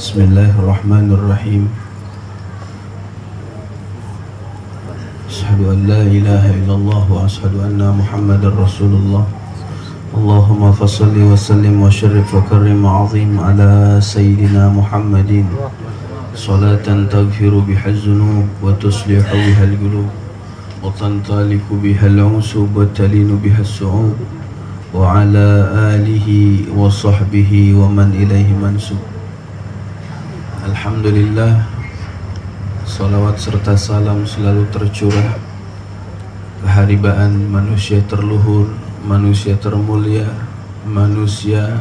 Bismillahirrahmanirrahim. Asyhadu an la ilaha illallah wa asyhadu anna Muhammadar Rasulullah. Allahumma fassalli wa sallim wa syarrif wa karrim azim ala sayyidina Muhammadin. Salatan taghfiru biha az-zunub wa tuslihu biha al-qulub wa tantaliku biha al-usub wa talinu biha as-su'ub wa ala alihi wa sahbihi wa man ilaihi mansub. Alhamdulillah, salawat serta salam selalu tercurah keharibaan manusia terluhur, manusia termulia, manusia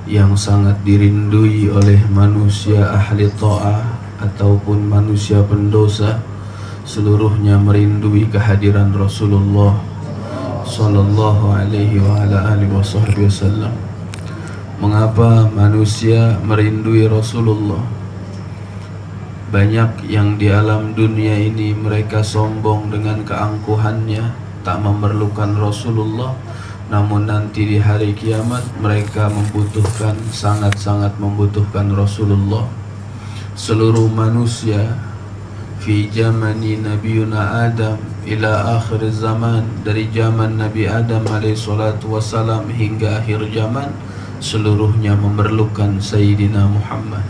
yang sangat dirindui oleh manusia ahli ta'ah ataupun manusia pendosa, seluruhnya merindui kehadiran Rasulullah sallallahu alaihi wa ala alihi wasallam. Mengapa manusia merindui Rasulullah? Banyak yang di alam dunia ini mereka sombong dengan keangkuhannya, tak memerlukan Rasulullah, namun nanti di hari kiamat mereka membutuhkan, sangat-sangat membutuhkan Rasulullah. Seluruh manusia fi zamani nabiyuna Adam ila akhir zaman, dari zaman Nabi Adam alaihi salatu wassalam hingga akhir zaman, seluruhnya memerlukan Sayyidina Muhammad,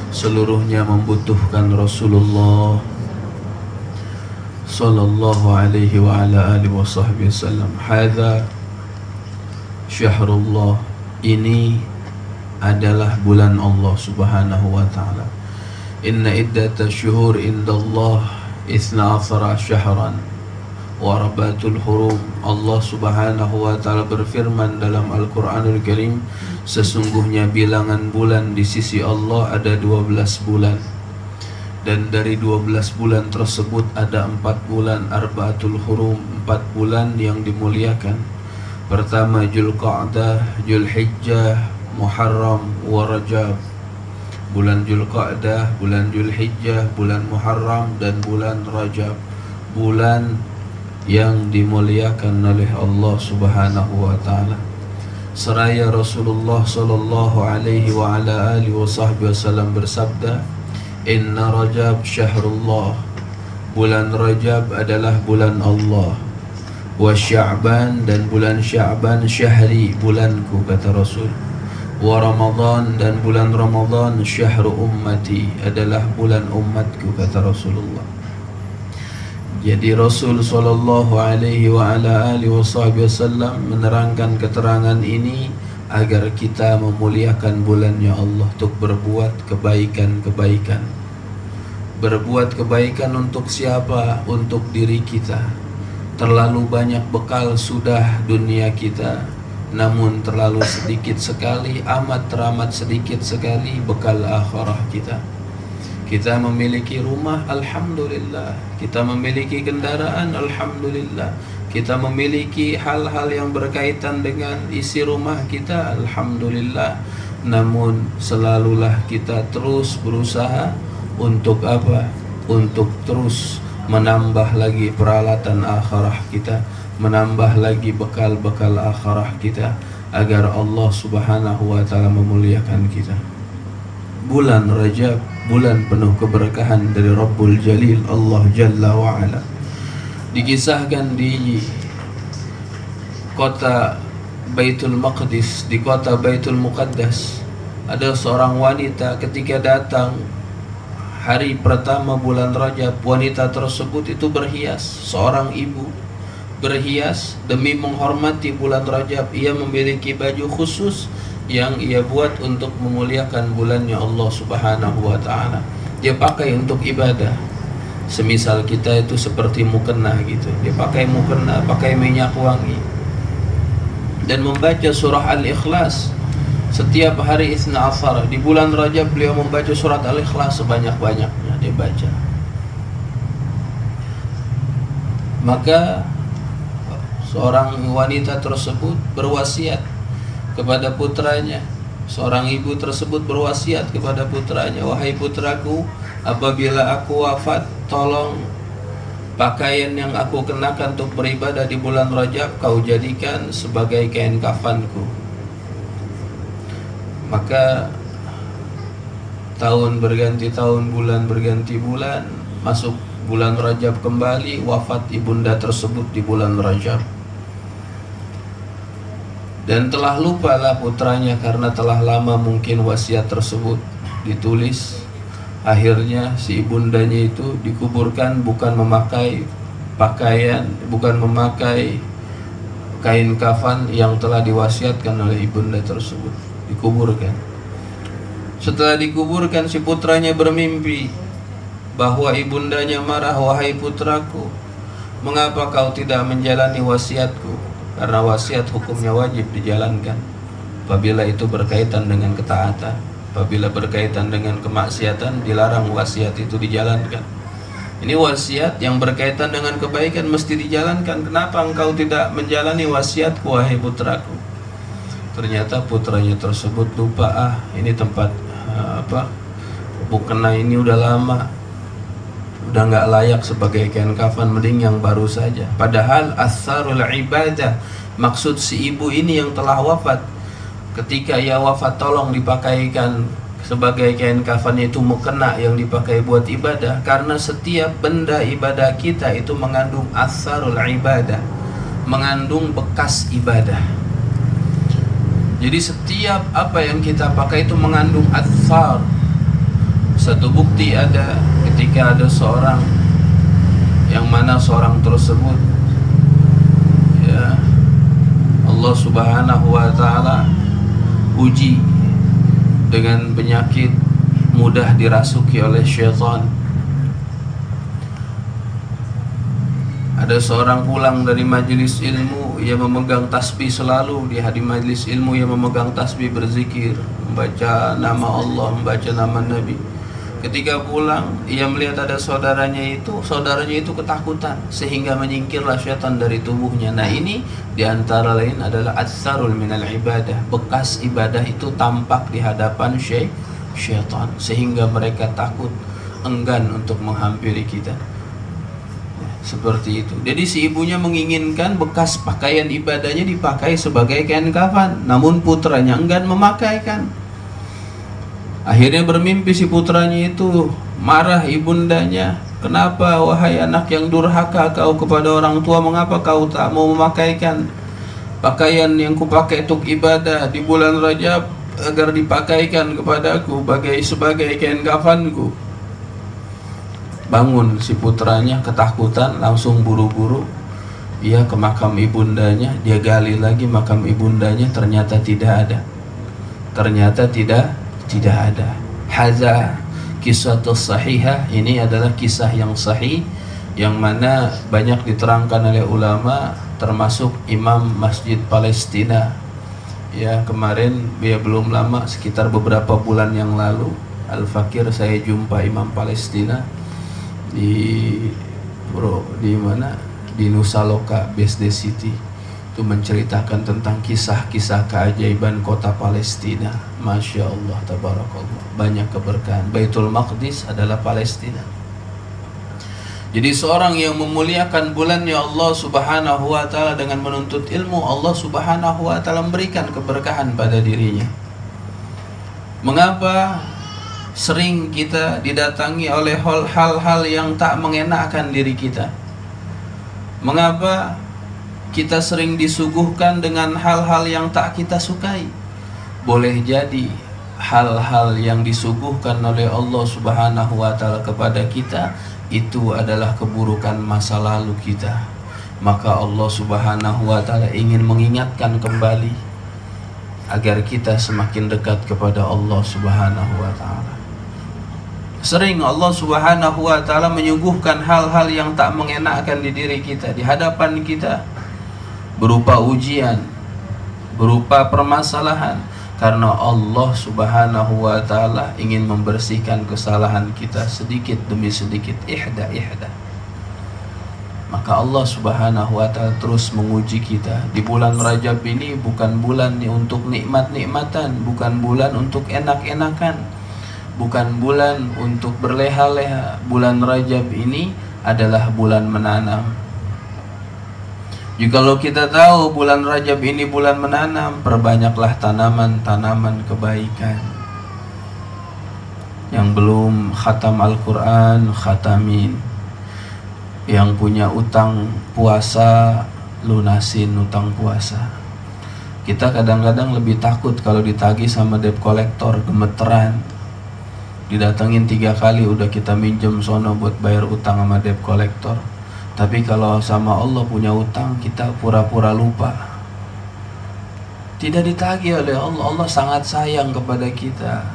seluruhnya membutuhkan Rasulullah sallallahu alaihi wa ala alihi wa sahbihi wasallam. Hadza syahrullah, ini adalah bulan Allah subhanahu wa ta'ala. Inna iddata syuhur indallah 12 syahran wa rabatul hurum. Allah subhanahu wa ta'ala berfirman dalam Al-Quranul Karim, sesungguhnya bilangan bulan di sisi Allah ada 12 bulan, dan dari 12 bulan tersebut ada 4 bulan arbaatul hurum, 4 bulan yang dimuliakan. Pertama Dzulqa'dah, Dzulhijjah, Muharram, wa Rajab. Bulan Dzulqa'dah, bulan Dzulhijjah, bulan Muharram, dan bulan Rajab, bulan yang dimuliakan oleh Allah subhanahu wa ta'ala. Seraya Rasulullah sallallahu alaihi wa ala alihi wasallam bersabda, Inna Rajab syahrullah, bulan Rajab adalah bulan Allah. Wa Sya'ban, dan bulan Sya'ban syahri, bulanku, kata Rasul. Wa Ramadan, dan bulan Ramadan syahru ummati, adalah bulan umatku, kata Rasulullah. Jadi Rasul sallallahu alaihi wa ala alihi wasallam menerangkan keterangan ini agar kita memuliakan bulannya Allah untuk berbuat kebaikan-kebaikan. Berbuat kebaikan untuk siapa? Untuk diri kita. Terlalu banyak bekal sudah dunia kita, namun terlalu sedikit sekali, amat teramat sedikit sekali bekal akhirah kita. Kita memiliki rumah, alhamdulillah. Kita memiliki kendaraan, alhamdulillah. Kita memiliki hal-hal yang berkaitan dengan isi rumah kita, alhamdulillah. Namun selalulah kita terus berusaha untuk apa? Untuk terus menambah lagi peralatan akhirah kita, menambah lagi bekal-bekal akhirah kita, agar Allah subhanahu wa ta'ala memuliakan kita. Bulan Rajab, bulan penuh keberkahan dari Rabbul Jalil, Allah Jalla wa'ala. Dikisahkan di kota Baitul Maqdis, di kota Baitul Muqaddas, ada seorang wanita ketika datang hari pertama bulan Rajab, wanita tersebut itu berhias. Seorang ibu berhias demi menghormati bulan Rajab. Ia memiliki baju khusus yang ia buat untuk memuliakan bulannya Allah subhanahu wa ta'ala. Dia pakai untuk ibadah. Semisal kita itu seperti mukena gitu, dia pakai mukena, pakai minyak wangi, dan membaca surah Al-Ikhlas setiap hari Isna Ashar. Di bulan Rajab beliau membaca surat Al-Ikhlas sebanyak-banyaknya, dia baca. Maka seorang wanita tersebut berwasiat kepada putranya. Seorang ibu tersebut berwasiat kepada putranya, wahai putraku, apabila aku wafat, tolong pakaian yang aku kenakan untuk beribadah di bulan Rajab kau jadikan sebagai kain kafanku. Maka tahun berganti tahun, bulan berganti bulan, masuk bulan Rajab kembali, wafat ibunda tersebut di bulan Rajab. Dan telah lupalah putranya karena telah lama mungkin wasiat tersebut ditulis. Akhirnya si ibundanya itu dikuburkan bukan memakai pakaian, bukan memakai kain kafan yang telah diwasiatkan oleh ibunda tersebut, dikuburkan. Setelah dikuburkan, si putranya bermimpi bahwa ibundanya marah, "Wahai putraku, mengapa kau tidak menjalani wasiatku?" Karena wasiat hukumnya wajib dijalankan apabila itu berkaitan dengan ketaatan. Apabila berkaitan dengan kemaksiatan, dilarang wasiat itu dijalankan. Ini wasiat yang berkaitan dengan kebaikan mesti dijalankan. Kenapa engkau tidak menjalani wasiatku, wahai putraku? Ternyata putranya tersebut lupa, ini tempat mukena ini udah lama, udah nggak layak sebagai kain kafan, mending yang baru saja. Padahal asarul ibadah, maksud si ibu ini yang telah wafat, ketika ia wafat tolong dipakaikan sebagai kain kafan itu mukena yang dipakai buat ibadah, karena setiap benda ibadah kita itu mengandung asarul ibadah, mengandung bekas ibadah. Jadi setiap apa yang kita pakai itu mengandung athar. Satu bukti ada ketika ada seorang yang mana seorang tersebut, ya, Allah Subhanahu wa ta'ala uji dengan penyakit mudah dirasuki oleh syaitan. Ada seorang pulang dari majelis ilmu, ia memegang tasbih selalu. Di majelis ilmu ia memegang tasbih, berzikir, membaca nama Allah, membaca nama Nabi. Ketika pulang, ia melihat ada saudaranya itu ketakutan sehingga menyingkirlah syaitan dari tubuhnya. Nah, ini diantara lain adalah atsarul minal ibadah. Bekas ibadah itu tampak di hadapan syaitan sehingga mereka takut, enggan untuk menghampiri kita. Seperti itu. Jadi si ibunya menginginkan bekas pakaian ibadahnya dipakai sebagai kain kafan, namun putranya enggan memakaikan. Akhirnya bermimpi si putranya itu, marah ibundanya, "Kenapa wahai anak yang durhaka kau kepada orang tua, mengapa kau tak mau memakaikan pakaian yang kupakai untuk ibadah di bulan Rajab agar dipakaikan kepadaku sebagai kain kafanku?" Bangun si putranya ketakutan, langsung buru-buru ia ke makam ibundanya. Dia gali lagi makam ibundanya, ternyata tidak ada. Ternyata tidak ada. Hadza kisah sahihah, ini adalah kisah yang sahih yang mana banyak diterangkan oleh ulama, termasuk Imam Masjid Palestina. Ya, kemarin belum lama, sekitar beberapa bulan yang lalu, Al-Fakir saya jumpa Imam Palestina di mana, di Nusa Loka, BSD City. Itu menceritakan tentang kisah-kisah keajaiban kota Palestina. Masya Allah, tabarakallah, banyak keberkahan. Baitul Maqdis adalah Palestina. Jadi seorang yang memuliakan bulannya Allah Subhanahu wa ta'ala dengan menuntut ilmu, Allah Subhanahu wa ta'ala memberikan keberkahan pada dirinya. Mengapa sering kita didatangi oleh hal-hal yang tak mengenakkan diri kita? Mengapa kita sering disuguhkan dengan hal-hal yang tak kita sukai? Boleh jadi hal-hal yang disuguhkan oleh Allah Subhanahu wa ta'ala kepada kita itu adalah keburukan masa lalu kita. Maka Allah Subhanahu wa ta'ala ingin mengingatkan kembali agar kita semakin dekat kepada Allah Subhanahu wa ta'ala. Sering Allah Subhanahu wa ta'ala menyuguhkan hal-hal yang tak mengenakkan di diri kita, di hadapan kita, berupa ujian, berupa permasalahan, karena Allah Subhanahu wa ta'ala ingin membersihkan kesalahan kita sedikit demi sedikit, ihda. Maka Allah Subhanahu wa ta'ala terus menguji kita. Di bulan Rajab ini bukan bulan untuk nikmat-nikmatan, bukan bulan untuk enak-enakan, bukan bulan untuk berleha-leha. Bulan Rajab ini adalah bulan menanam. Jikalau kita tahu bulan Rajab ini bulan menanam, perbanyaklah tanaman-tanaman kebaikan. Yang belum khatam Al-Quran, khatamin. Yang punya utang puasa, lunasin utang puasa. Kita kadang-kadang lebih takut kalau ditagih sama debt collector, gemeteran. Didatengin 3 kali udah kita minjem sono buat bayar utang sama debt collector. Tapi kalau sama Allah punya utang, kita pura-pura lupa. Tidak ditagih oleh Allah. Allah sangat sayang kepada kita,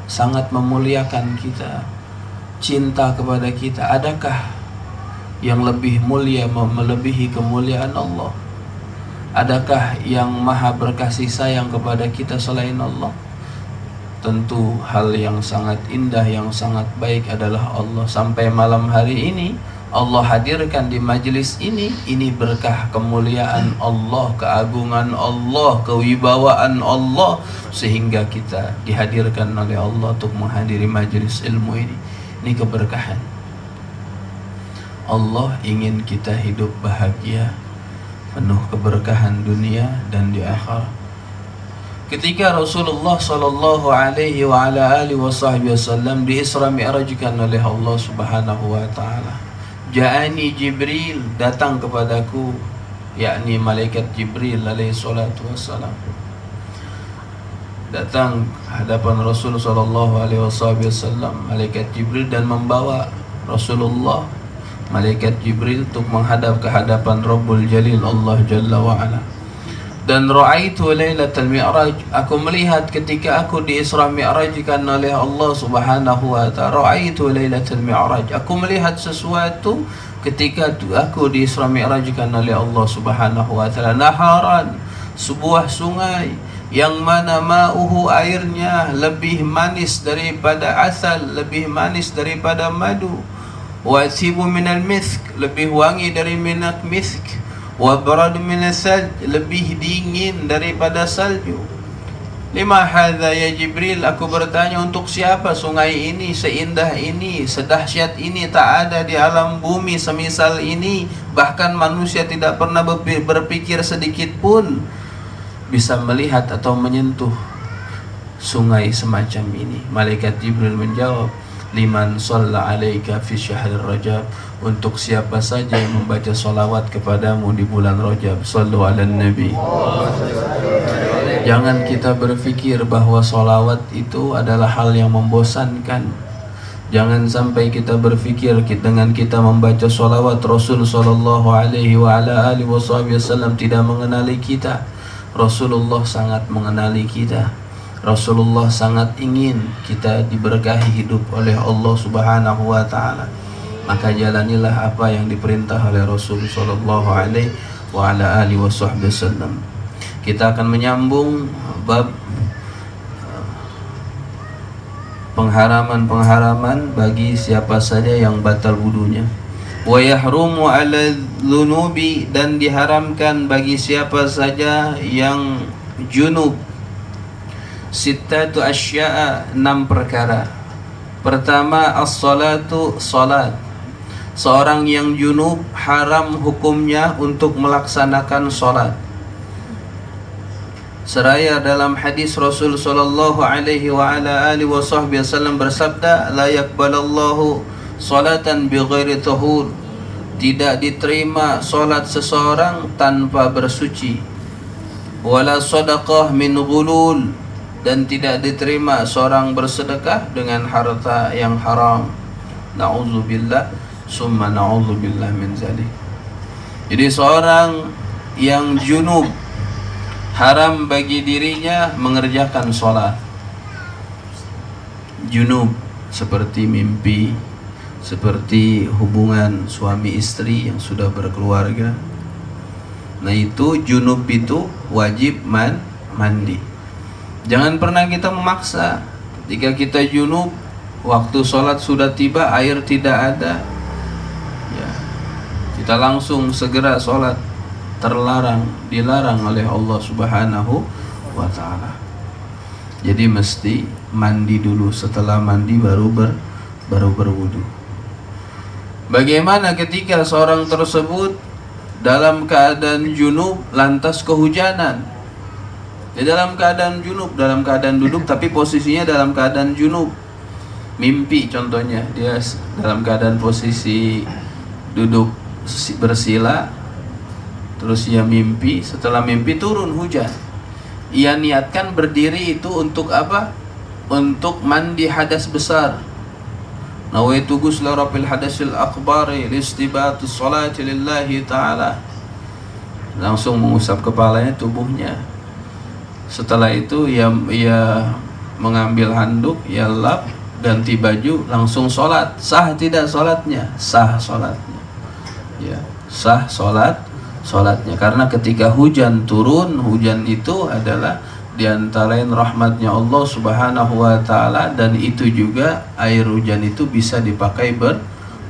sangat memuliakan kita, cinta kepada kita. Adakah yang lebih mulia melebihi kemuliaan Allah? Adakah yang maha berkasih sayang kepada kita selain Allah? Tentu hal yang sangat indah, yang sangat baik adalah Allah. Sampai malam hari ini Allah hadirkan di majelis ini berkah kemuliaan Allah, keagungan Allah, kewibawaan Allah, sehingga kita dihadirkan oleh Allah untuk menghadiri majelis ilmu ini. Ini keberkahan. Allah ingin kita hidup bahagia, penuh keberkahan dunia dan di akhirat. Ketika Rasulullah sallallahu alaihi wa ala alihi wasallam di Isra Mi'rajkan oleh Allah Subhanahu wa taala. Ja'ani Jibril, datang kepadaku, yakni malaikat Jibril alaihi salatu wassalam. Datang hadapan Rasul sallallahu alaihi wasallam malaikat Jibril dan membawa Rasulullah, malaikat Jibril, untuk menghadap ke hadapan Rabbul Jalil Allah Jalla wa ala. Dan ra'aitu lailatal mi'raj, aku melihat ketika aku di Isra Mi'rajkan oleh Allah Subhanahu wa ta'ala. Ra'aitu lailatal mi'raj, aku melihat sesuatu ketika aku di Isra Mi'rajkan oleh Allah Subhanahu wa ta'ala. Naharan, sebuah sungai yang mana ma'uhu, airnya lebih manis daripada asal, lebih manis daripada madu. Wa thibu minal misk, lebih wangi dari minyak misk. Wa barad minas salj, lebih dingin daripada salju. Lima hadza ya Jibril, aku bertanya, untuk siapa sungai ini, seindah ini, sedahsyat ini? Tak ada di alam bumi semisal ini. Bahkan manusia tidak pernah berpikir sedikit pun bisa melihat atau menyentuh sungai semacam ini. Malaikat Jibril menjawab, liman shalla alaika fi syahril Rajab, untuk siapa saja yang membaca salawat kepadamu di bulan Rajab. Sallu ala Nabi. Jangan kita berpikir bahwa salawat itu adalah hal yang membosankan. Jangan sampai kita berpikir dengan kita membaca salawat Rasul sallallahu alaihi wa ala alihi wasallam tidak mengenali kita. Rasulullah sangat mengenali kita. Rasulullah sangat ingin kita diberkahi hidup oleh Allah Subhanahu wa ta'ala. Maka jalanilah apa yang diperintah oleh Rasul sallallahu alaihi wa ala alihi wasallam. Kita akan menyambung bab pengharaman-pengharaman bagi siapa saja yang batal wudunya. Wa yahrumu 'ala dzunubi, dan diharamkan bagi siapa saja yang junub. Sittatu asya'a, 6 perkara. Pertama, as-salatu, salat. Seorang yang junub haram hukumnya untuk melaksanakan salat. Seraya dalam hadis Rasul sallallahu alaihi wa ala alihi wasallam bersabda, la yaqbalallahu salatan bighairi tahur. Tidak diterima salat seseorang tanpa bersuci. Wala sadaqah min ghulul, dan tidak diterima seorang bersedekah dengan harta yang haram. Na'udzubillah summa na'udzubillah min zalik. Jadi seorang yang junub haram bagi dirinya mengerjakan sholat. Junub seperti mimpi, seperti hubungan suami istri yang sudah berkeluarga. Nah itu junub itu wajib mandi. Jangan pernah kita memaksa. Jika kita junub, waktu sholat sudah tiba, air tidak ada, ya, kita langsung segera sholat. Terlarang, dilarang oleh Allah Subhanahu wa ta'ala. Jadi mesti mandi dulu, setelah mandi baru berwudu. Bagaimana ketika seorang tersebut dalam keadaan junub lantas kehujanan? Dia dalam keadaan junub, dalam keadaan duduk tapi posisinya dalam keadaan junub. mimpi contohnya, dia dalam keadaan posisi duduk bersila, terus ia mimpi, setelah mimpi turun hujan. Ia niatkan berdiri itu untuk apa? Untuk mandi hadas besar. Nawaitu ghusla rafil hadasil akbari listibatus salati lillahi ta'ala. Langsung mengusap kepalanya, tubuhnya. Setelah itu ia mengambil handuk, ia lap, ganti baju, langsung sholat. Sah tidak sholatnya? Sah sholatnya. Ya, sah sholatnya. Karena ketika hujan turun, hujan itu adalah diantarain rahmatnya Allah Subhanahu wa ta'ala, dan itu juga air hujan itu bisa dipakai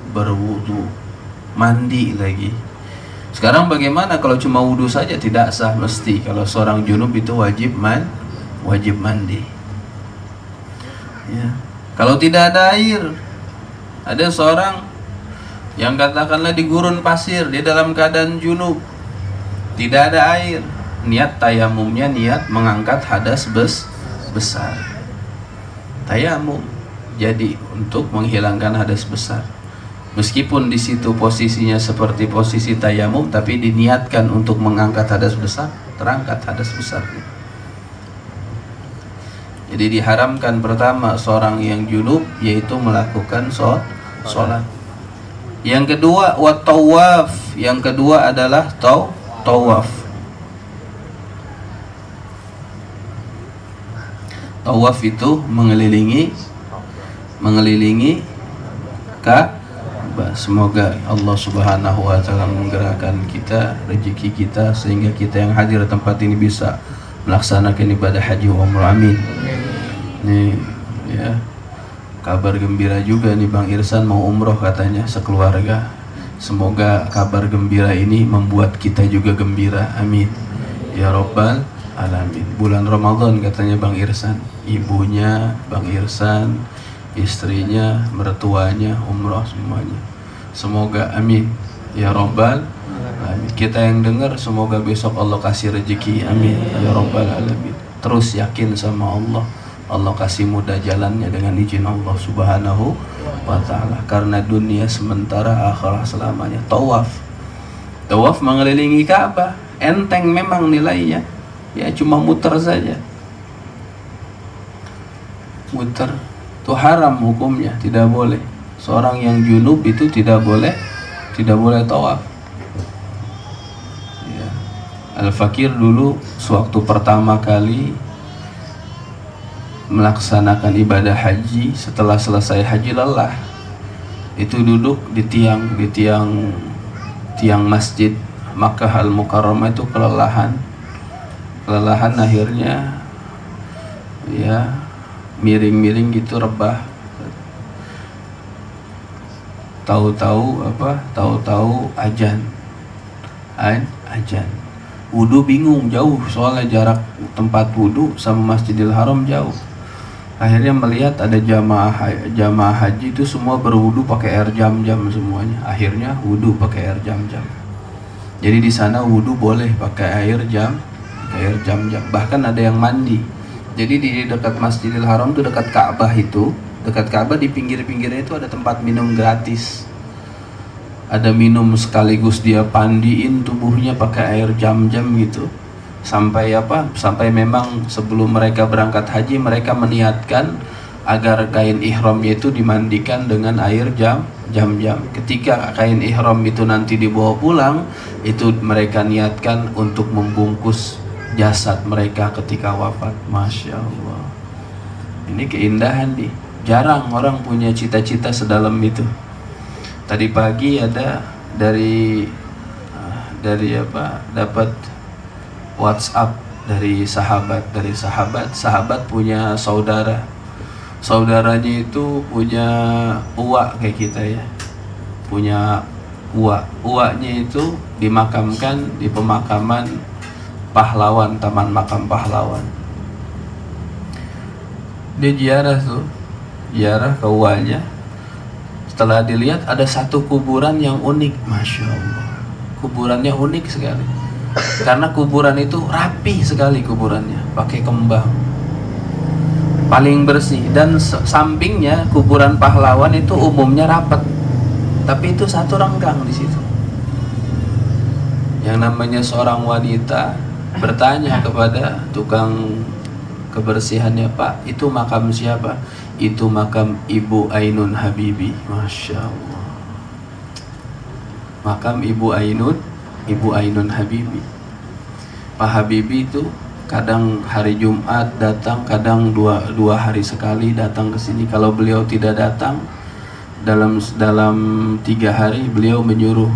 berwudu, mandi lagi. Sekarang bagaimana kalau cuma wudu saja? Tidak sah, mesti kalau seorang junub itu wajib mandi. Ya. Kalau tidak ada air, ada seorang yang katakanlah di gurun pasir, dia dalam keadaan junub, tidak ada air, niat tayamumnya niat mengangkat hadas besar. Tayamum jadi untuk menghilangkan hadas besar. Meskipun di situ posisinya seperti posisi tayamum, tapi diniatkan untuk mengangkat hadas besar, terangkat hadas besarnya. Jadi diharamkan pertama seorang yang junub yaitu melakukan sholat. Yang kedua wat-tawaf. Yang kedua adalah tawaf. Tawaf itu mengelilingi Ka'bah. Semoga Allah Subhanahu wa ta'ala menggerakkan kita, rezeki kita, sehingga kita yang hadir di tempat ini bisa melaksanakan ibadah haji wa umrah. Amin. Nih ya, kabar gembira juga nih, Bang Irsan mau umroh katanya sekeluarga. Semoga kabar gembira ini membuat kita juga gembira. Amin ya Rabbal Alamin. Bulan Ramadan katanya Bang Irsan, ibunya Bang Irsan, istrinya, mertuanya umroh semuanya. Semoga amin ya Rabbal Alamin. Kita yang dengar semoga besok Allah kasih rezeki. Amin ya Rabbal Alamin. Terus yakin sama Allah, Allah kasih mudah jalannya dengan izin Allah Subhanahu wa ta'ala. Karena dunia sementara, akhirat selamanya. Tawaf mengelilingi Ka'bah, enteng memang nilainya, ya cuma muter saja. Muter itu haram hukumnya, tidak boleh. Seorang yang junub itu tidak boleh tawaf. Ya. Al-Fakir dulu sewaktu pertama kali melaksanakan ibadah haji, setelah selesai haji lelah, itu duduk di tiang masjid Makkah Al-Mukarramah, itu kelelahan akhirnya ya miring-miring gitu, rebah. Tahu-tahu ajan. Wudu bingung, jauh soalnya jarak tempat wudu sama Masjidil Haram jauh. Akhirnya melihat ada jamaah haji itu semua berwudu pakai air jam-jam semuanya. Akhirnya wudu pakai air jam-jam. Jadi di sana wudu boleh pakai air jam-jam. Bahkan ada yang mandi. Jadi di dekat Masjidil Haram itu, dekat Ka'bah di pinggir-pinggirnya itu ada tempat minum gratis. Ada minum sekaligus dia pandiin tubuhnya pakai air jam-jam gitu. Sampai memang sebelum mereka berangkat haji, mereka meniatkan agar kain ihramnya itu dimandikan dengan air jam-jam. Ketika kain ihram itu nanti dibawa pulang, itu mereka niatkan untuk membungkus jasad mereka ketika wafat. Masya Allah, ini keindahan nih. Jarang orang punya cita-cita sedalam itu. Tadi pagi ada dapat WhatsApp dari sahabat punya saudaranya itu punya uak kayak kita ya, punya uaknya itu dimakamkan di pemakaman pahlawan, Taman Makam Pahlawan. Dia ziarah ke uaknya. Setelah dilihat ada satu kuburan yang unik, Masya Allah, kuburannya unik sekali. Karena kuburan itu rapi sekali, kuburannya pakai kembang, paling bersih, dan sampingnya kuburan pahlawan itu umumnya rapat, tapi itu satu renggang di situ. Yang namanya seorang wanita bertanya kepada tukang kebersihannya, "Pak, itu makam siapa?" "Itu makam Ibu Ainun Habibi." Masya Allah, makam Ibu Ainun Habibi. Pak Habibie itu kadang hari Jumat datang, kadang dua hari sekali datang ke sini. Kalau beliau tidak datang, dalam 3 hari beliau menyuruh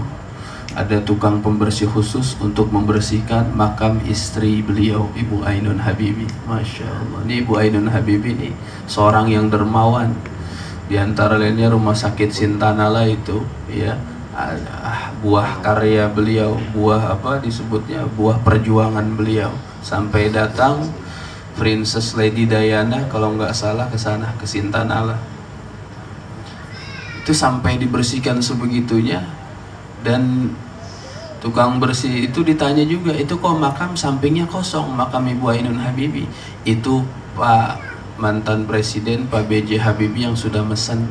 ada tukang pembersih khusus untuk membersihkan makam istri beliau, Ibu Ainun Habibi. Masya Allah, ini Ibu Ainun Habibi ini seorang yang dermawan. Di antara lainnya Rumah Sakit Sintanala itu, ya, buah karya beliau, buah apa disebutnya, buah perjuangan beliau. Sampai datang Princess Lady Diana kalau nggak salah ke sana, ke Sintanala. Itu sampai dibersihkan sebegitunya. Dan tukang bersih itu ditanya juga, "Itu kok makam sampingnya kosong, makam Ibu Ainun Habibi?" "Itu Pak mantan presiden Pak B.J. Habibie yang sudah mesen,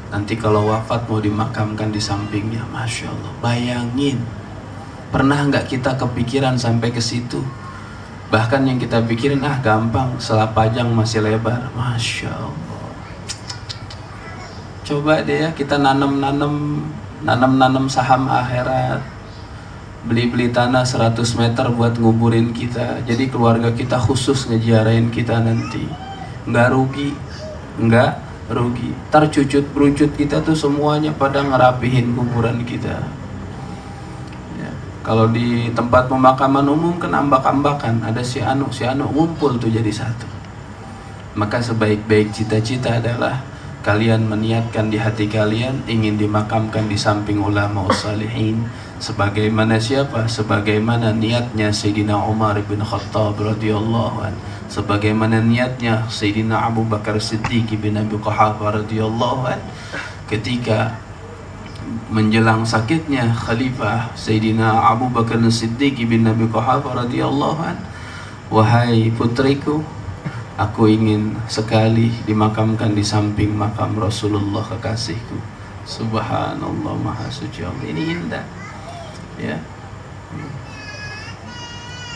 nanti kalau wafat mau dimakamkan di sampingnya." Masya Allah, bayangin, pernah nggak kita kepikiran sampai ke situ? Bahkan yang kita pikirin, gampang, selapajang masih lebar. Masya Allah. Coba deh ya, kita nanam saham akhirat, beli tanah 100 meter buat nguburin kita. Jadi keluarga kita khusus ngeziarahin kita nanti. Nggak rugi, nggak rugi. Tercucut berucut kita tuh semuanya pada ngerapihin kuburan kita. Ya, kalau di tempat pemakaman umum kan ambak-ambakan, ada si anu ngumpul tuh jadi satu. Maka sebaik-baik cita-cita adalah kalian meniatkan di hati kalian ingin dimakamkan di samping ulama salihin, sebagaimana siapa? Sebagaimana niatnya Sayyidina Umar bin Khattab radhiyallahu anhu, sebagaimana niatnya Sayyidina Abu Bakar Siddiq bin Abi Quhafah radhiyallahu anhu ketika menjelang sakitnya Khalifah Sayyidina Abu Bakar Siddiq bin Abi Quhafah radhiyallahu anhu, "Wahai putriku, aku ingin sekali dimakamkan di samping makam Rasulullah kekasihku." Subhanallah, maha suci Allah. Ini indah, ya.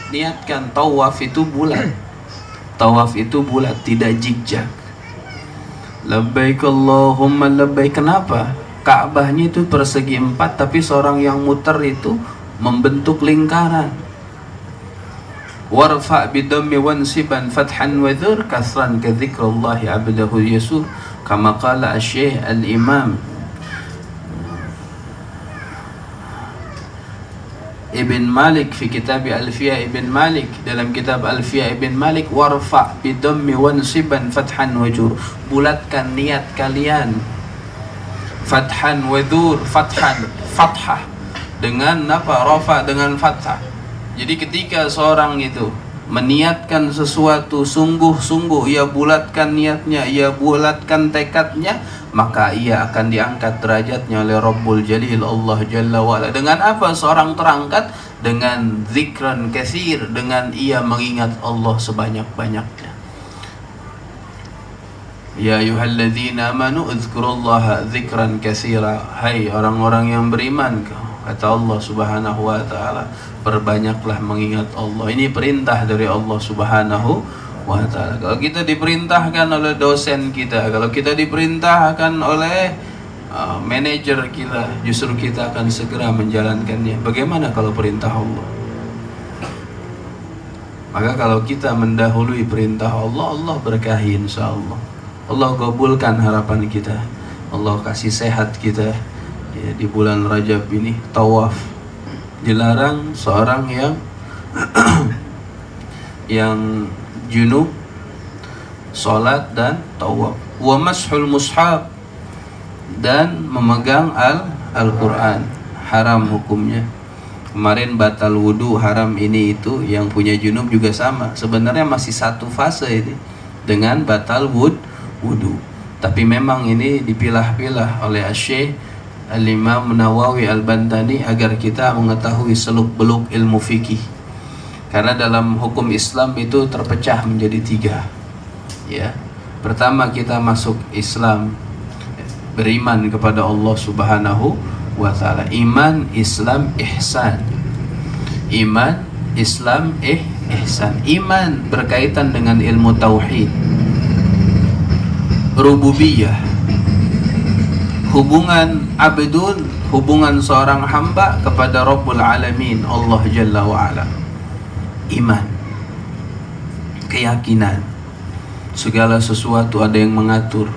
Niatkan tawaf itu bulat. Tawaf itu bulat, tidak zigzag. Labbaik Allahumma labbaik. Kenapa? Ka'bahnya itu persegi 4, tapi seorang yang muter itu membentuk lingkaran. Warfa bidammi wansiban fathan wa dhur kasran ka dzikrullahi abdahu yasur, kama qala asy-syekh al-imam Ibn Malik fi kitab Alfiyah Ibn Malik, dalam kitab Alfiyah Ibn Malik, warfa bidammi wansiban fathan wa dhur, bulatkan niat kalian, fathan wa dhur, fathah dengan apa? Rafa dengan fathah. Jadi ketika seorang itu meniatkan sesuatu sungguh-sungguh, ia bulatkan niatnya, ia bulatkan tekadnya, maka ia akan diangkat derajatnya oleh Rabbul Jalil Allah Jalla wa'ala. Dengan apa seorang terangkat? Dengan zikran katsir, dengan ia mengingat Allah sebanyak-banyaknya. Ya ayyuhalladzina amanu uzkurullaha dzikran katsira. Hai orang-orang yang beriman, kata Allah Subhanahu wa taala, perbanyaklah mengingat Allah. Ini perintah dari Allah Subhanahu wa taala. Kalau kita diperintahkan oleh dosen kita, kalau kita diperintahkan oleh manajer kita, justru kita akan segera menjalankannya. Bagaimana kalau perintah Allah? Maka kalau kita mendahului perintah Allah, Allah berkahi insyaallah. Allah kabulkan harapan kita. Allah kasih sehat kita. Ya, di bulan Rajab ini tawaf dilarang seorang yang junub salat dan tawaf. Wa mashul mushaf, dan memegang Al-Quran haram hukumnya. Kemarin batal wudu haram, ini itu yang punya junub juga sama. Sebenarnya masih satu fase ini dengan batal wudu. Tapi memang ini dipilah-pilah oleh Syekh Al-Imam Nawawi Al-Bantani agar kita mengetahui seluk-beluk ilmu fikih. Karena dalam hukum Islam itu terpecah menjadi 3. Ya. Pertama kita masuk Islam, beriman kepada Allah Subhanahu wa ta'ala. Iman, Islam, ihsan. Iman, Islam, ihsan. Iman berkaitan dengan ilmu tauhid, rububiyah, hubungan abdun, hubungan seorang hamba kepada Rabbul Alamin, Allah Jalla wa'ala. Iman, keyakinan segala sesuatu ada yang mengatur,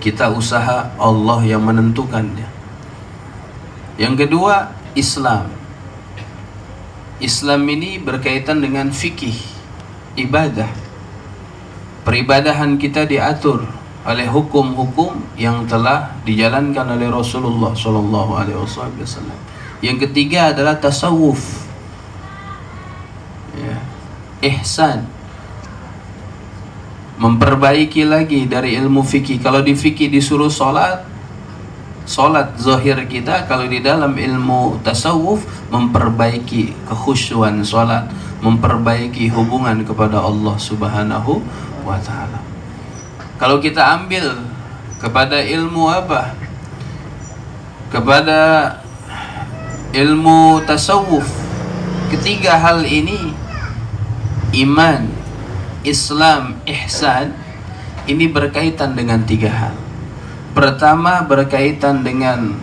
kita usaha, Allah yang menentukannya. Yang kedua, Islam. Islam ini berkaitan dengan fikih, ibadah. Peribadahan kita diatur oleh hukum-hukum yang telah dijalankan oleh Rasulullah Shallallahu Alaihi Wasallam. Yang ketiga adalah tasawuf, ya. Ihsan, memperbaiki lagi dari ilmu fikih. Kalau di fikih disuruh sholat zahir kita, kalau di dalam ilmu tasawuf memperbaiki kekhusyuan sholat, memperbaiki hubungan kepada Allah Subhanahu wa ta'ala. Kalau kita ambil kepada ilmu apa? Kepada ilmu tasawuf, ketiga hal ini, iman, Islam, ihsan, ini berkaitan dengan tiga hal. Pertama berkaitan dengan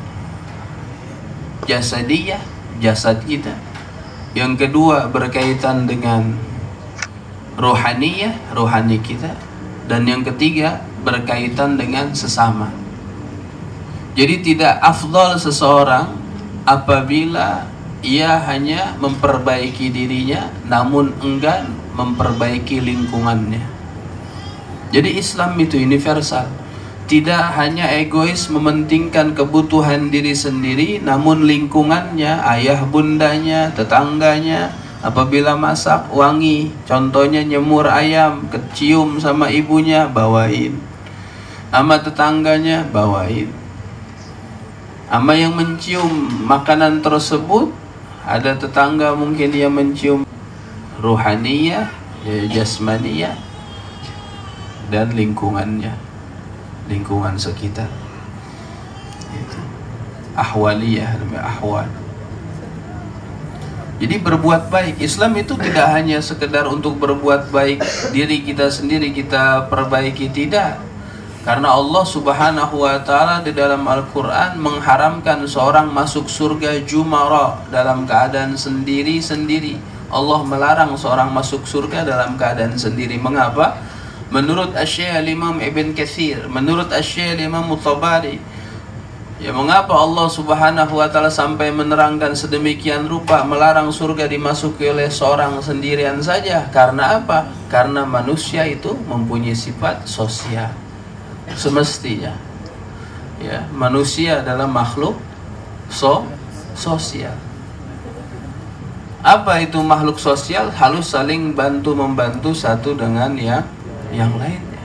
jasadiyah, jasad kita. Yang kedua berkaitan dengan rohaniyah, rohani kita. Dan yang ketiga berkaitan dengan sesama. Jadi tidak afdal seseorang apabila ia hanya memperbaiki dirinya namun enggan memperbaiki lingkungannya. Jadi Islam itu universal, tidak hanya egois mementingkan kebutuhan diri sendiri, namun lingkungannya, ayah bundanya, tetangganya, apabila masak wangi, contohnya nyemur ayam, kecium sama ibunya, bawain. Sama tetangganya, bawain. Sama yang mencium makanan tersebut, ada tetangga mungkin dia mencium ruhaniyah, jasmaniyah, dan lingkungannya, lingkungan sekitar. Itu ahwaliyah, ahwal. Jadi berbuat baik, Islam itu tidak hanya sekedar untuk berbuat baik diri kita sendiri kita perbaiki, tidak. Karena Allah Subhanahu wa ta'ala di dalam Al-Quran mengharamkan seorang masuk surga jumara dalam keadaan sendiri-sendiri. Allah melarang seorang masuk surga dalam keadaan sendiri. Mengapa? Menurut Asy-Syaikh Imam Ibn Katsir, menurut Asy-Syaikh Imam Tabari, ya, mengapa Allah Subhanahu wa ta'ala sampai menerangkan sedemikian rupa melarang surga dimasuki oleh seorang sendirian saja? Karena apa? Karena manusia itu mempunyai sifat sosial. Semestinya, ya, manusia adalah makhluk sosial. Apa itu makhluk sosial? Harus saling bantu-membantu satu dengan yang lainnya.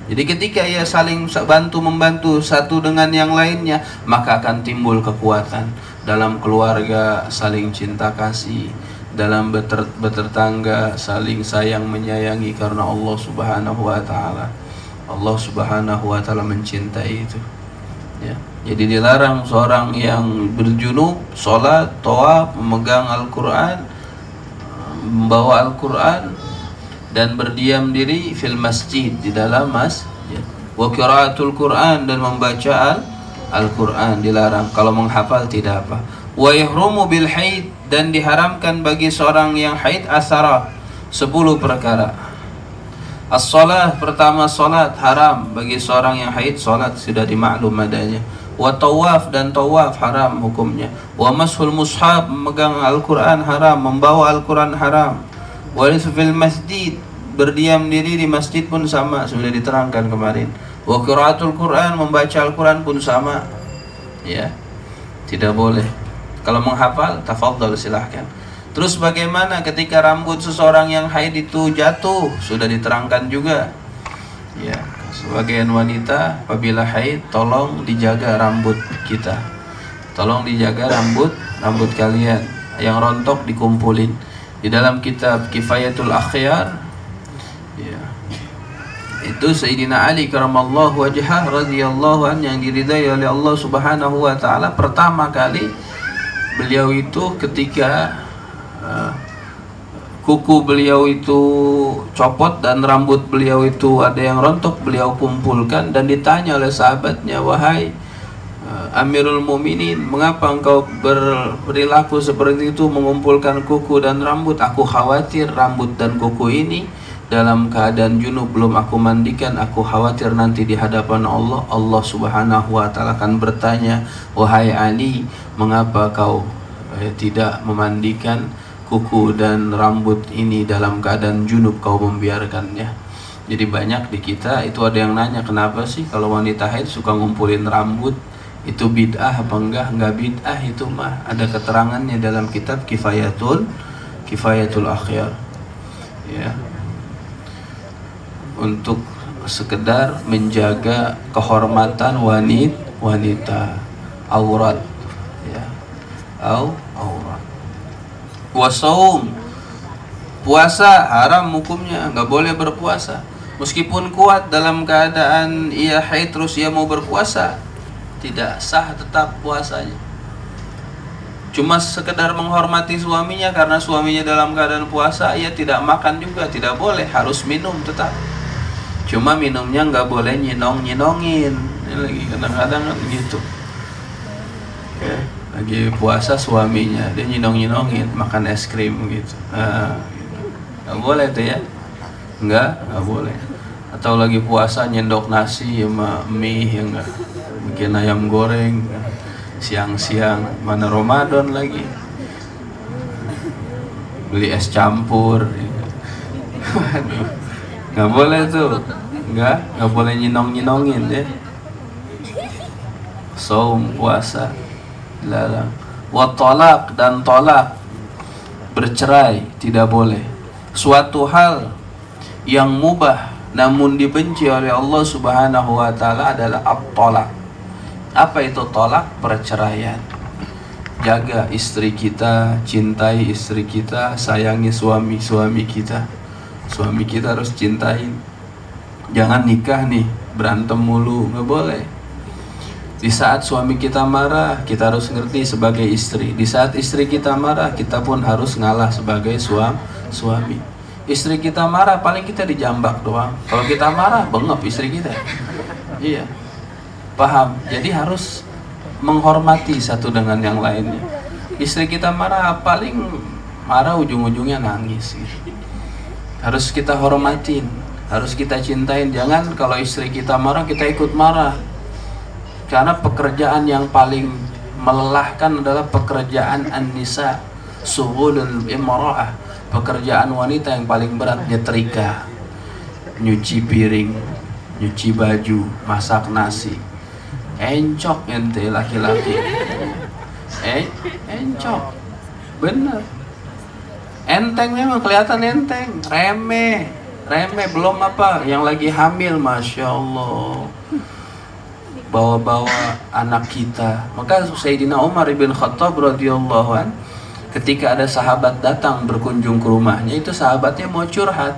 Jadi ketika ia saling bantu-membantu satu dengan yang lainnya, maka akan timbul kekuatan dalam keluarga, saling cinta kasih, dalam bertetangga saling sayang menyayangi, karena Allah Subhanahu wa ta'ala, Allah Subhanahu wa ta'ala mencintai itu, ya. Jadi dilarang seorang yang berjunub, sholat, tawaf, memegang Al-Quran, membawa Al-Quran, dan berdiam diri fil masjid, di dalam masjid. Wa qiraatul Quran, dan membaca Al-Quran dilarang. Kalau menghafal tidak apa. Wa yahrumu bil haid, dan diharamkan bagi seorang yang haid asara, 10 perkara. As-salah, pertama salat haram bagi seorang yang haid, salat sudah dimaklum adanya. Wa tawaf, dan tawaf haram hukumnya. Wa mashul mushaf, memegang Al-Quran haram, membawa Al-Quran haram. Wa fil masjid, berdiam diri di masjid pun sama, sudah diterangkan kemarin. Wa qiraatul Quran, membaca Al-Quran pun sama, ya, tidak boleh. Kalau menghafal, tafadhal, silahkan. Terus bagaimana ketika rambut seseorang yang haid itu jatuh? Sudah diterangkan juga, ya. Sebagian wanita apabila haid, tolong dijaga rambut kita, tolong dijaga rambut kalian yang rontok, dikumpulin. Di dalam kitab Kifayatul Akhyar, ya, Itu Sayyidina Ali karamallahu wajhah radhiyallahu an, yang diridai oleh Allah Subhanahu wa taala. Pertama kali beliau itu ketika kuku beliau itu copot dan rambut beliau itu ada yang rontok, beliau kumpulkan dan ditanya oleh sahabatnya, "Wahai Amirul Mukminin, mengapa engkau berperilaku seperti itu, mengumpulkan kuku dan rambut?" "Aku khawatir rambut dan kuku ini dalam keadaan junub, belum aku mandikan. Aku khawatir nanti di hadapan Allah, Allah Subhanahu wa taala akan bertanya, 'Wahai Ali, mengapa kau tidak memandikan kuku dan rambut ini dalam keadaan junub, kau membiarkannya?'" Jadi banyak di kita itu ada yang nanya, kenapa sih kalau wanita haid suka ngumpulin rambut? Itu bid'ah apa enggak? Enggak bid'ah, itu mah ada keterangannya dalam kitab Kifayatul Akhyar, ya, untuk sekedar menjaga kehormatan wanita, aurat, ya, aurat. Wasaum, puasa haram hukumnya, nggak boleh berpuasa. Meskipun kuat dalam keadaan ia haid terus ia mau berpuasa, tidak sah tetap puasanya. Cuma sekedar menghormati suaminya, karena suaminya dalam keadaan puasa, ia tidak makan juga, tidak boleh, harus minum tetap. Cuma minumnya nggak boleh nyinongin. Ini lagi kadang-kadang kan gitu, ya, lagi puasa suaminya dia nyinongin makan es krim gitu, gitu. Nggak boleh tuh ya, nggak boleh. Atau lagi puasa nyendok nasi sama mie, ya nggak, bikin ayam goreng siang-siang, mana Ramadan lagi, beli es campur, nggak boleh tuh, nggak boleh nyinongin ya. Saum, puasa dilarang. Wa talaq, dan tolak, bercerai tidak boleh. Suatu hal yang mubah namun dibenci oleh Allah Subhanahu wa taala adalah at-talaq. Apa itu tolak? Perceraian. Jaga istri kita, cintai istri kita, sayangi suami kita. Suami kita harus cintain. Jangan nikah nih berantem mulu, nggak boleh. Di saat suami kita marah, kita harus ngerti sebagai istri. Di saat istri kita marah, kita pun harus ngalah sebagai suami. Istri kita marah, paling kita dijambak doang. Kalau kita marah, bengep istri kita. Iya, paham? Jadi harus menghormati satu dengan yang lainnya. Istri kita marah, paling marah ujung-ujungnya nangis gitu. Harus kita hormatin, harus kita cintain. Jangan kalau istri kita marah, kita ikut marah. Karena pekerjaan yang paling melelahkan adalah pekerjaan an-nisa, sughulul imra'ah. Pekerjaan wanita yang paling berat nyetrika, nyuci piring, nyuci baju, masak nasi. Encok ente laki-laki. Encok. Bener. Enteng memang, kelihatan enteng. Remeh. Belum apa, yang lagi hamil, Masya Allah, bawa-bawa anak kita. Maka Sayyidina Umar ibn Khattab radhiyallahu an, ketika ada sahabat datang berkunjung ke rumahnya, itu sahabatnya mau curhat.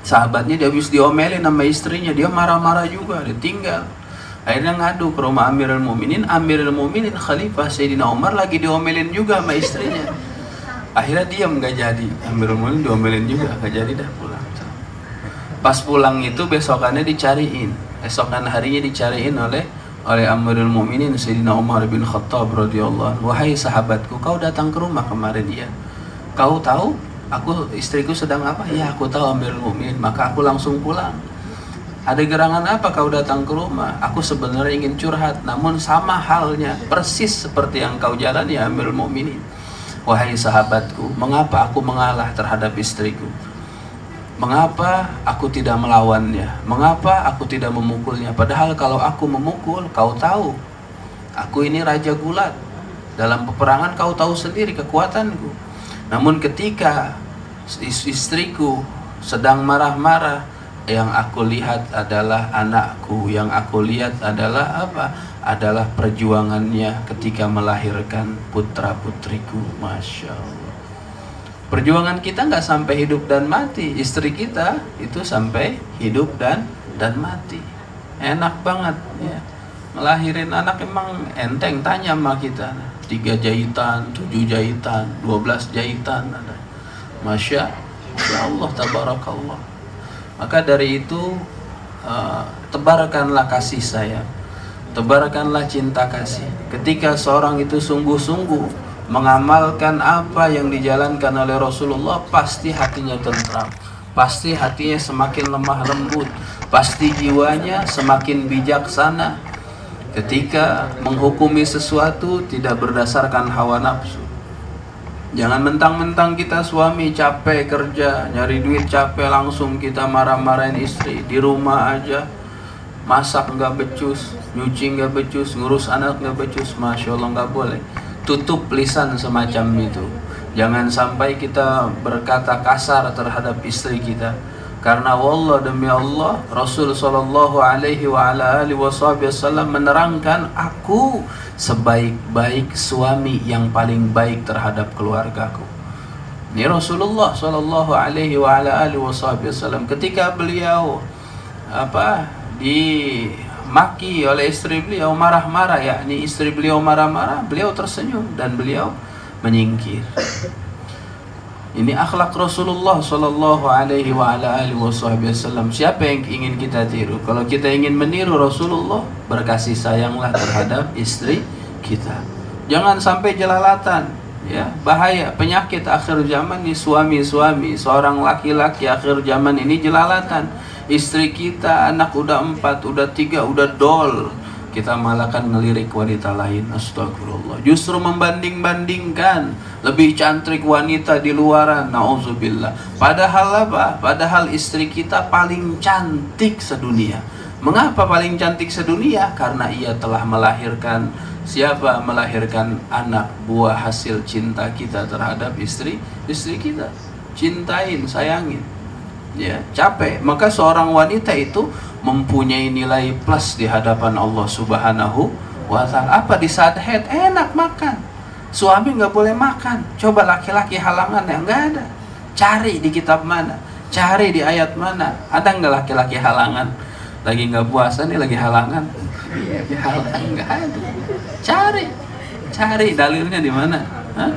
Sahabatnya dia habis diomelin sama istrinya, dia marah-marah juga, dia tinggal. Akhirnya ngadu ke rumah Amirul Mukminin. Amirul Mukminin Khalifah Sayyidina Umar lagi diomelin juga sama istrinya. Akhirnya diam, gak jadi. Amirul Mukminin diomelin juga, gak jadi, dah pulang. Pas pulang itu besokannya dicariin, esokan harinya dicariin oleh Amirul Mukminin Sayyidina Umar bin Khattab radhiyallahu anhu. "Wahai sahabatku, kau datang ke rumah kemarin ya. Kau tahu aku, istriku sedang apa?" "Ya, aku tahu Amirul Mukminin." "Maka aku langsung pulang." "Ada gerangan apa kau datang ke rumah?" "Aku sebenarnya ingin curhat, namun sama halnya persis seperti yang kau jalani ya Amirul Mukminin." "Wahai sahabatku, mengapa aku mengalah terhadap istriku? Mengapa aku tidak melawannya? Mengapa aku tidak memukulnya? Padahal kalau aku memukul, kau tahu, aku ini raja gulat. Dalam peperangan kau tahu sendiri kekuatanku. Namun ketika istriku sedang marah-marah, yang aku lihat adalah anakku, yang aku lihat adalah apa? Adalah perjuangannya ketika melahirkan putra-putriku." Masya Allah. Perjuangan kita nggak sampai hidup dan mati, istri kita itu sampai hidup dan mati. Enak banget ya. Melahirin anak emang enteng, tanya sama kita. 3 jahitan, 7 jahitan, 12 jahitan ada. Masya Allah, tabarakallah. Maka dari itu tebarkanlah kasih sayang, tebarkanlah cinta kasih. Ketika seorang itu sungguh-sungguh mengamalkan apa yang dijalankan oleh Rasulullah, pasti hatinya tentram, pasti hatinya semakin lemah lembut, pasti jiwanya semakin bijaksana ketika menghukumi sesuatu tidak berdasarkan hawa nafsu. Jangan mentang-mentang kita suami capek kerja, nyari duit capek, langsung kita marah-marahin istri. Di rumah aja masak nggak becus, nyuci nggak becus, ngurus anak nggak becus. Masya Allah, nggak boleh. Tutup lisan semacam itu. Jangan sampai kita berkata kasar terhadap istri kita. Karena wallah, demi Allah, Rasul sallallahu alaihi wa ala alihi wasallam menerangkan, aku sebaik-baik suami yang paling baik terhadap keluargaku. Ini Rasulullah sallallahu alaihi wa ala alihi wasallam ketika beliau dimaki oleh istri beliau, marah-marah, yakni istri beliau marah-marah, beliau tersenyum dan beliau menyingkir. Ini akhlak Rasulullah sallallahu alaihi wa ala alihi wasallam. Siapa yang ingin kita tiru? Kalau kita ingin meniru Rasulullah, berkasih sayanglah terhadap istri kita. Jangan sampai jelalatan, ya, bahaya, penyakit akhir zaman nih suami-suami. Seorang laki-laki akhir zaman ini jelalatan. Istri kita anak udah 4, udah 3, udah dol. Kita malah kan ngelirik wanita lain. Astagfirullah. Justru membanding-bandingkan, lebih cantik wanita di luaran. Nauzubillah. Padahal apa? Padahal istri kita paling cantik sedunia. Mengapa paling cantik sedunia? Karena ia telah melahirkan siapa? Melahirkan anak buah hasil cinta kita terhadap istri kita. Cintain, sayangin. Ya, capek. Maka seorang wanita itu mempunyai nilai plus di hadapan Allah Subhanahu wa ta'ala. Apa? Di saat haid enak makan, suami nggak boleh makan. Coba laki-laki halangan ya? Nggak ada. Cari di kitab mana, cari di ayat mana, ada nggak laki-laki halangan? Lagi nggak puasa nih, lagi halangan, halangan nggak ada. Cari dalilnya di mana? Hah?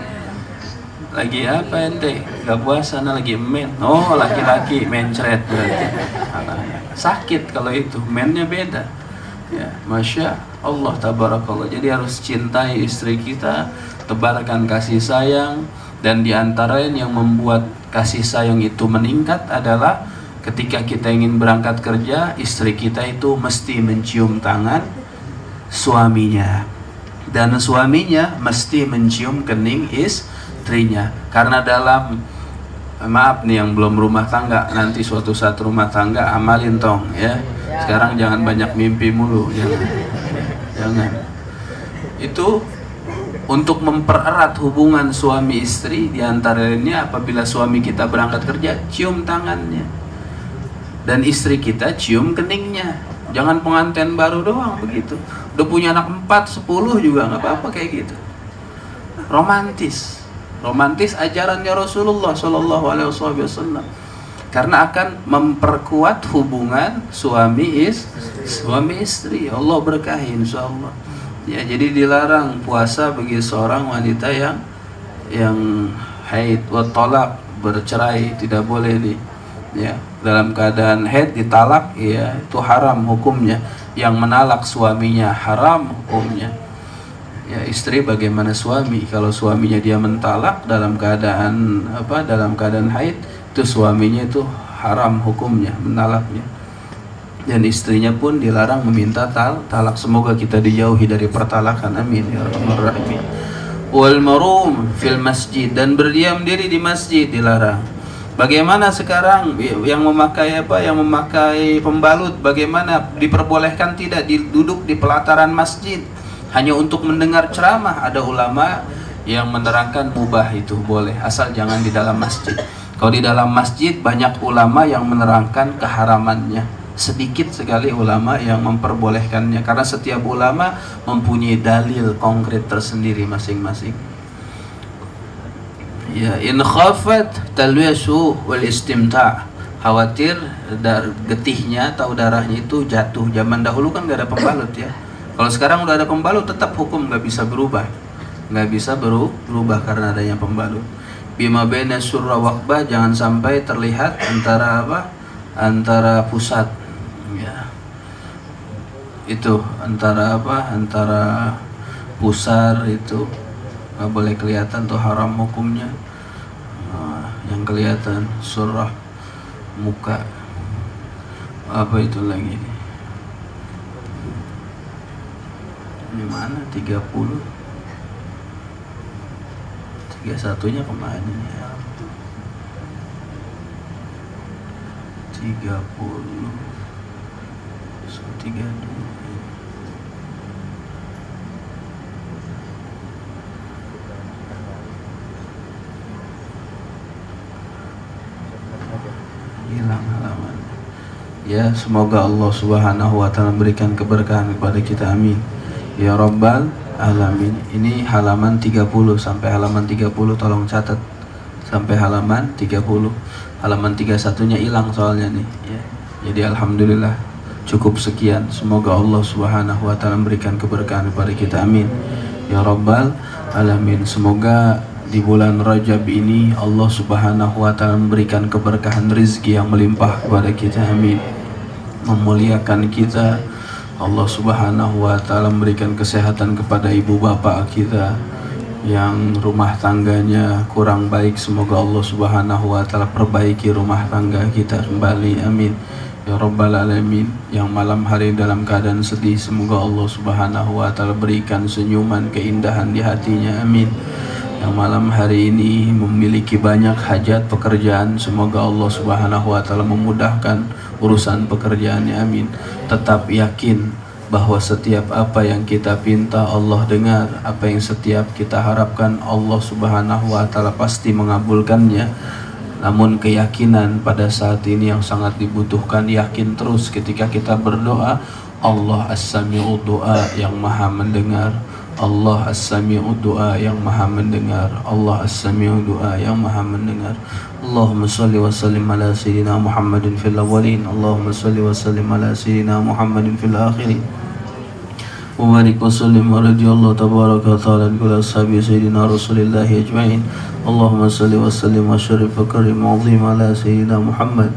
Lagi apa ente? Gak puasa, lagi men. Oh, laki-laki mencret berarti. Sakit kalau itu, mennya beda. Ya, Masya Allah, tabarakallah. Jadi harus cintai istri kita, tebarkan kasih sayang. Dan diantara yang membuat kasih sayang itu meningkat adalah ketika kita ingin berangkat kerja, istri kita itu mesti mencium tangan suaminya. Dan suaminya mesti mencium kening istrinya. Karena dalam, maaf nih yang belum rumah tangga, nanti suatu saat rumah tangga amalin tong ya. Sekarang jangan banyak mimpi mulu, jangan. Itu untuk mempererat hubungan suami istri, diantaranya apabila suami kita berangkat kerja, cium tangannya, dan istri kita cium keningnya. Jangan pengantin baru doang begitu. Udah punya anak 4, 10 juga nggak apa-apa kayak gitu. Romantis ajarannya Rasulullah Shallallahu Alaihi Wasallam, karena akan memperkuat hubungan suami istri. Allah berkahi insya Allah. Ya, jadi dilarang puasa bagi seorang wanita yang haid wa talak, bercerai, tidak boleh nih. Ya, dalam keadaan haid ditalak, ya itu haram hukumnya. Yang menalak suaminya haram hukumnya. Ya, istri bagaimana suami? Kalau suaminya dia mentalak dalam keadaan haid, itu suaminya itu haram hukumnya, menalaknya. Dan istrinya pun dilarang meminta talak. Semoga kita dijauhi dari pertalakan, amin ya rabbal alamin. Wal marum fil masjid, dan berdiam diri di masjid dilarang. Bagaimana sekarang yang memakai pembalut, bagaimana diperbolehkan tidak duduk di pelataran masjid hanya untuk mendengar ceramah? Ada ulama yang menerangkan mubah, itu boleh asal jangan di dalam masjid. Kalau di dalam masjid banyak ulama yang menerangkan keharamannya. Sedikit sekali ulama yang memperbolehkannya, karena setiap ulama mempunyai dalil konkret tersendiri masing-masing. Ya, in khafat talwisu wal istimta'. Khawatir getihnya atau darahnya itu jatuh. Zaman dahulu kan gak ada pembalut ya. Kalau sekarang udah ada pembalut, tetap hukum gak bisa berubah. Gak bisa berubah karena adanya pembalut. Bima baina surra waqbah, jangan sampai terlihat antara apa? Antara pusat. Ya. Itu antara apa? Antara pusar itu nggak boleh kelihatan, tuh haram hukumnya. Yang kelihatan surah muka, apa itu lagi ini mana 30 31-nya kemana ya? 30 32. Hilang halaman. Ya, semoga Allah Subhanahu wa taala memberikan keberkahan kepada kita, amin ya rabbal alamin. Ini halaman 30 sampai halaman 30, tolong catat sampai halaman 30. Halaman 31-nya hilang soalnya nih ya. Jadi alhamdulillah cukup sekian. Semoga Allah Subhanahu wa taala memberikan keberkahan kepada kita, amin ya rabbal alamin. Semoga di bulan Rajab ini Allah Subhanahu wa taala memberikan keberkahan rezeki yang melimpah kepada kita, amin. Memuliakan kita, Allah Subhanahu wa taala memberikan kesehatan kepada ibu bapak kita yang rumah tangganya kurang baik. Semoga Allah Subhanahu wa taala perbaiki rumah tangga kita kembali, amin ya rabbal alamin. Yang malam hari dalam keadaan sedih, semoga Allah Subhanahu wa taala berikan senyuman, keindahan di hatinya, amin. Yang malam hari ini memiliki banyak hajat pekerjaan, semoga Allah Subhanahu wa taala memudahkan urusan pekerjaannya, amin. Tetap yakin bahwa setiap apa yang kita pinta Allah dengar, apa yang setiap kita harapkan Allah Subhanahu wa taala pasti mengabulkannya. Namun keyakinan pada saat ini yang sangat dibutuhkan, yakin terus ketika kita berdoa, Allah as-sami'u du'a, yang maha mendengar. Allah as-sami'u du'a, yang maha mendengar. Allah as-sami'u du'a, yang maha mendengar. Allahumma salli wa sallim ala sayyidina Muhammadin fil awwalin. Allahumma salli wa sallim ala sayyidina Muhammadin fil akhirin. Wa barik wa sallim wa radiyallahu tabaraka wa ta'ala ala ashabi sayyidina Rasulillah ajma'in. Allahumma salli wa sallim wa syarif wa karim wa azim ala sayyidina Muhammad.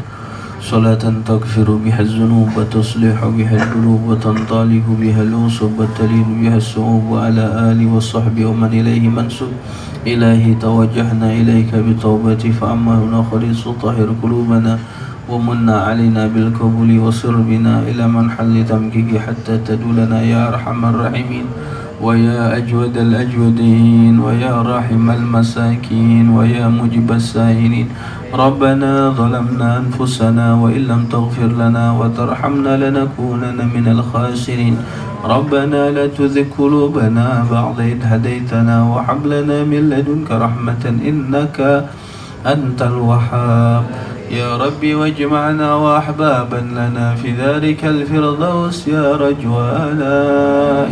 صلاة تغفر بها الذنوب وتصلح بها القلوب وتنطلق بها العصب وتلين بها الصعوب وعلى آله وصحبه ومن إليه منسوب. إلهي توجهنا إليك بتوبتي فأمرنا خليص طهر قلوبنا ومن علينا بالقبول وصر بنا إلى منحل تمكيك حتى تدولنا يا أرحم الراحمين ويا أجود الأجودين ويا راحم المساكين ويا مجب السائلين. ربنا ظلمنا أنفسنا وإن لم تغفر لنا وترحمنا لنكونن من الخاسرين. ربنا لا تزغ قلوبنا بعد إذ هديتنا وهب لنا من لدنك رحمة إنك أنت الوهاب. يا ربي واجمعنا وأحبابا لنا في ذلك الفردوس يا رجوانا.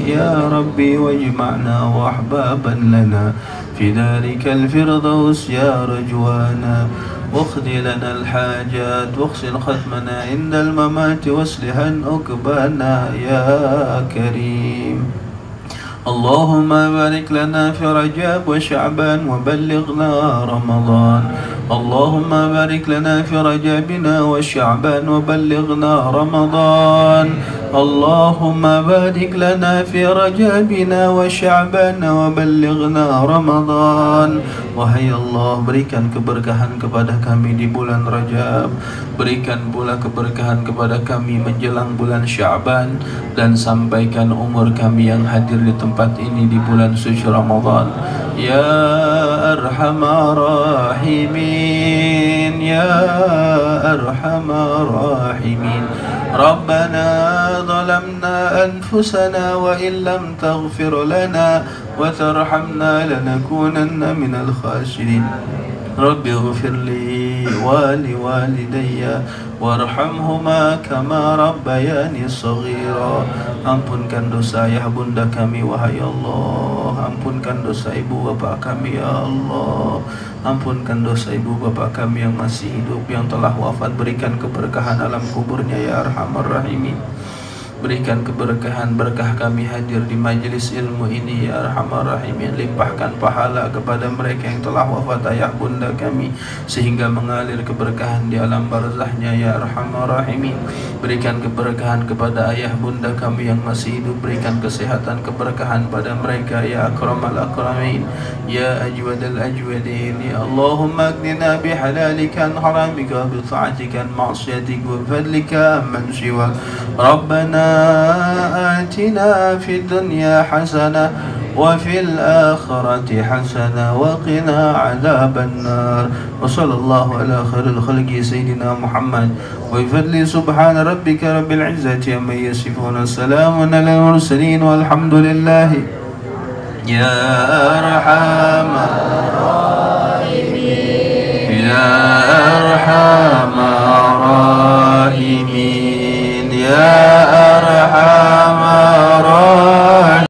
يا ربي واجمعنا وأحبابا لنا في ذلك الفردوس يا رجوانا. واقض لنا الحاجات واغسل ختمنا عند الممات واصلحا عقبانا يا كريم. اللهم بارك لنا في رجب وشعبان وبلغنا رمضان. اللهم بارك لنا في رجبنا وشعبان وبلغنا رمضان. اللهم بارك لنا في رجبنا وشعبان وبلغنا رمضان. Wahai Allah, berikan keberkahan kepada kami di bulan Rajab, berikan pula keberkahan kepada kami menjelang bulan Sya'ban, dan sampaikan umur kami yang hadir di tempat ini di bulan suci Ramadan. Ya Arhamar Rahimin, Ya Arhamar Rahimin. Rabbana zalamna anfusana wa illam taghfir lana wa tarhamna lanakunanna minal khasirin. Rabbi ighfirli wa liwalidayya warhamhuma kama rabbayani shaghira. Ampunkan dosa ayah bunda kami wahai Allah. Ampunkan dosa ibu bapa kami ya Allah. Ampunkan dosa ibu bapa kami yang masih hidup, yang telah wafat. Berikan keberkahan alam kuburnya ya Arhamar Rahimin. Berikan keberkahan, berkah kami hadir di majlis ilmu ini ya Arhamar Rahimin. Limpahkan pahala kepada mereka yang telah wafat ayah bunda kami, sehingga mengalir keberkahan di alam barzahnya ya Arhamar Rahimin. Berikan keberkahan kepada ayah bunda kami yang masih hidup. Berikan kesehatan, keberkahan pada mereka ya Akramal Akramin, ya Ajwadal Ajwadin. Ya Allahumma aghnina bihalalika an haramika, bi ta'atika an ma'siyatika, wa fadlika amman siwak. Rabbana آتنا في الدنيا حسنة وفي الآخرة حسنة وقنا عذاب النار. وصلى الله على خير الخلق سيدنا محمد وبفضل سبحان ربك رب العزة عما يصفون. السلام على المرسلين والحمد لله. يا أرحم الراحمين يا أرحم الراحمين يا